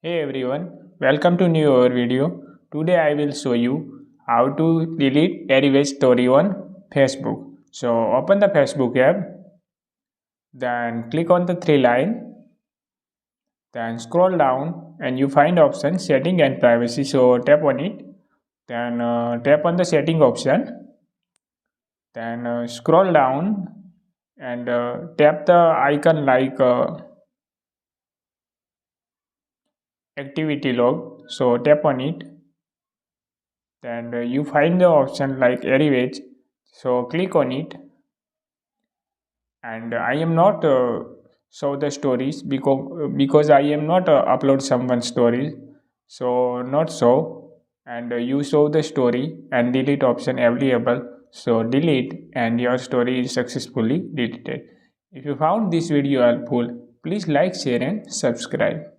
Hey everyone, welcome to new video. Today I will show you how to delete Arrivage story on Facebook. So open the Facebook app, then click on the three line, then scroll down and you find option setting and privacy. So tap on it, then tap on the setting option, then scroll down and tap the icon like activity log. So tap on it, then you find the option like Arrivage. So click on it, and I am not show the stories because I am not upload someone's stories, so not show. And you show the story and delete option available, so delete and your story is successfully deleted. If you found this video helpful, please like, share and subscribe.